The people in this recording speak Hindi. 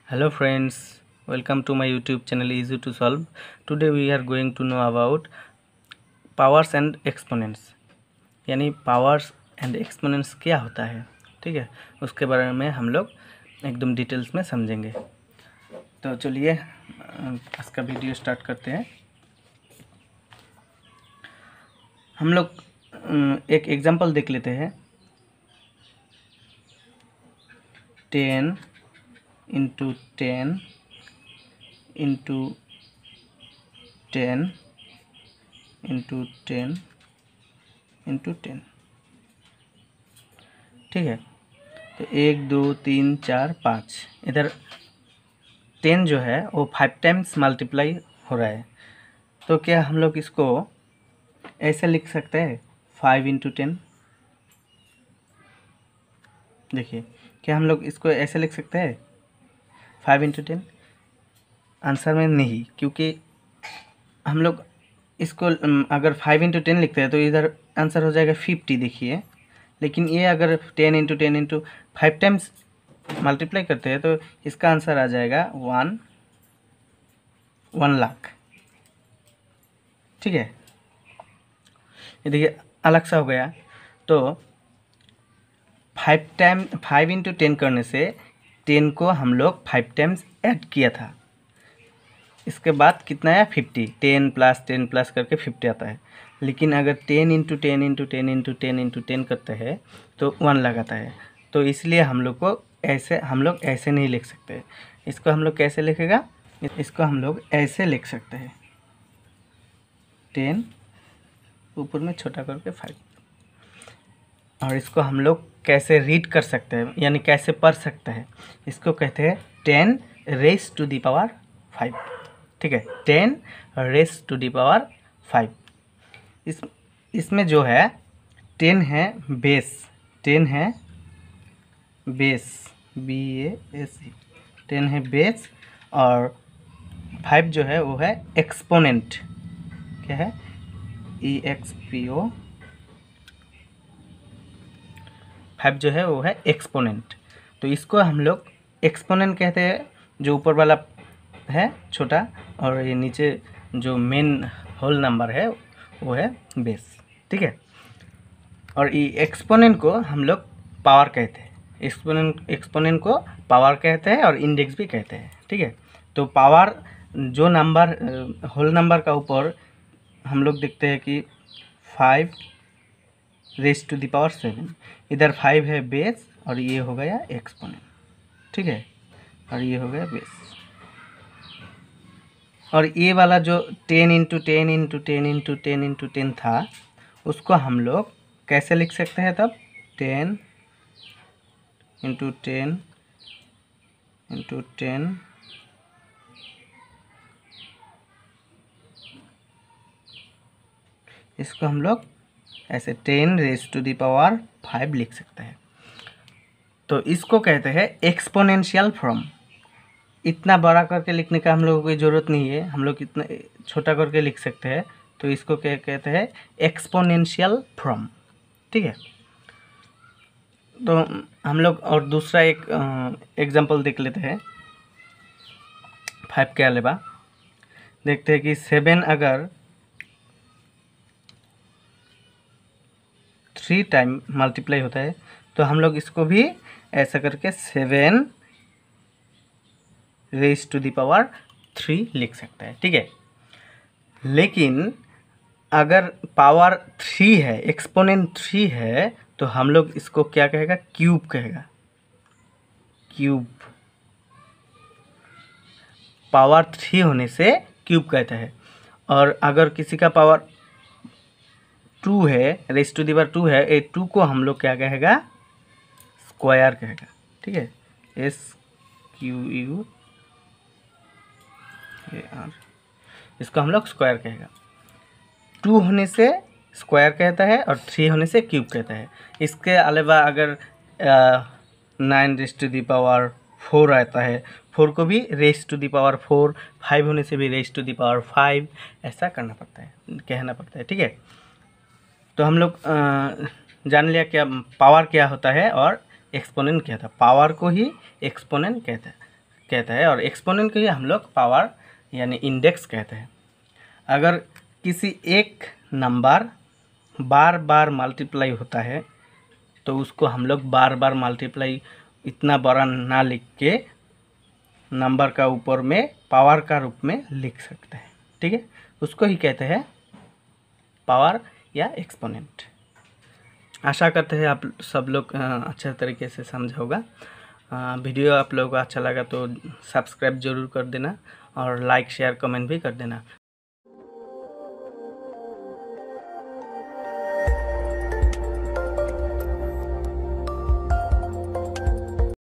Hello friends, welcome to my YouTube channel Easy to Solve. Today we are going to know about powers and exponents, यानी powers and exponents क्या होता है। ठीक है, उसके बारे में हम लोग एकदम डिटेल्स में समझेंगे। तो चलिए इसका वीडियो स्टार्ट करते हैं। हम लोग एक एग्जांपल देख लेते हैं। 10 into 10 into 10 into 10 into 10। ठीक है, तो 1 2 3 4 5, इधर 10 जो है वो 5 टाइम्स मल्टीप्लाई हो रहा है। तो क्या हम लोग इसको ऐसे लिख सकते हैं 5 इंटू 10। देखिए, क्या हम लोग इसको ऐसे लिख सकते हैं 5 इंटू 10? आंसर में नहीं, क्योंकि हम लोग इसको अगर 5 इंटू 10 लिखते हैं तो इधर आंसर हो जाएगा 50। देखिए, लेकिन ये अगर 10 इंटू 10 इंटू 5 टाइम्स मल्टीप्लाई करते हैं तो इसका आंसर आ जाएगा 1 लाख। ठीक है, ये देखिए अलग सा हो गया। तो 5 इंटू 10 करने से 10 को हम लोग 5 टाइम्स ऐड किया था। इसके बाद कितना है 50, 10 प्लस 10 प्लस करके 50 आता है। लेकिन अगर 10 इंटू 10 इंटू 10 इंटू 10 इंटू 10 करते हैं तो 1 लगाता है। तो इसलिए हम लोग ऐसे नहीं लिख सकते। इसको हम लोग कैसे लिखेगा? इसको हम लोग ऐसे लिख सकते हैं 10 ऊपर में छोटा करके 5। और इसको हम लोग कैसे रीड कर सकते हैं, यानी कैसे पढ़ सकते हैं, इसको कहते हैं 10 रेज़ टू दी पावर 5। ठीक है, 10 रेज़ टू दी पावर 5। इसमें जो है 10 है बेस, 10 है बेस, BASE, 10 है बेस, और 5 जो है वो है एक्सपोनेंट। क्या है? EXPO। 5 जो है वो है एक्सपोनेंट। तो इसको हम लोग एक्सपोनेंट कहते हैं, जो ऊपर वाला है छोटा, और ये नीचे जो मेन होल नंबर है वो है बेस। ठीक है, और ये एक्सपोनेंट को हम लोग पावर कहते हैं। एक्सपोनेंट को पावर कहते हैं और इंडेक्स भी कहते हैं। ठीक है, तो पावर जो नंबर होल नंबर का ऊपर हम लोग देखते हैं कि 5 रेज़ टू दी पावर 7, इधर 5 है बेस और ये हो गया एक्सपोनेंट। ठीक है, और ये हो गया बेस। और ये वाला जो 10 इंटू 10 इंटू 10 इंटू 10 इंटू 10 था, उसको हम लोग कैसे लिख सकते हैं तब? 10 इंटू 10 इंटू 10 इसको हम लोग ऐसे 10 रेज़ टू दी पावर 5 लिख सकते हैं। तो इसको कहते हैं एक्सपोनेंशियल फॉर्म। इतना बड़ा करके लिखने का हम लोगों को ज़रूरत नहीं है, हम लोग इतना छोटा करके लिख सकते हैं। तो इसको क्या कहते हैं? Exponential form. ठीक है, तो हम लोग और दूसरा एक एग्जांपल देख लेते हैं 5 के अलावा। देखते हैं कि 7 अगर 3 टाइम मल्टीप्लाई होता है तो हम लोग इसको भी ऐसा करके 7 रेज़ टू दी पावर 3 लिख सकते हैं। ठीक है, लेकिन अगर पावर 3 है, एक्सपोनेंट 3 है, तो हम लोग इसको क्या कहेगा? क्यूब कहेगा। क्यूब, पावर 3 होने से क्यूब कहता है। और अगर किसी का पावर 2 है, रेज़ टू दी पावर 2 है, ये 2 को हम लोग क्या कहेगा? स्क्वायर कहेगा। ठीक है, SQUAR, इसको हम लोग स्क्वायर कहेगा। 2 होने से स्क्वायर कहता है और 3 होने से क्यूब कहता है। इसके अलावा अगर 9 रेज़ टू दी पावर 4 आता है, 4 को भी रेज़ टू दी पावर 4, 5 होने से भी रेज़ टू दी पावर 5, ऐसा करना पड़ता है, कहना पड़ता है। ठीक है, तो हम लोग जान लिया क्या पावर क्या होता है और एक्सपोनेंट क्या था। पावर को ही एक्सपोनेंट कहता है और एक्सपोनेंट को ही हम लोग पावर यानी इंडेक्स कहते हैं। अगर किसी एक नंबर बार बार मल्टीप्लाई होता है तो उसको हम लोग बार बार मल्टीप्लाई इतना बड़ा ना लिख के नंबर का ऊपर में पावर का रूप में लिख सकते हैं। ठीक है, उसको ही कहते हैं पावर या एक्सपोनेंट। आशा करते हैं आप सब लोग अच्छे तरीके से समझा होगा। वीडियो आप लोगों को अच्छा लगा तो सब्सक्राइब जरूर कर देना और लाइक शेयर कमेंट भी कर देना।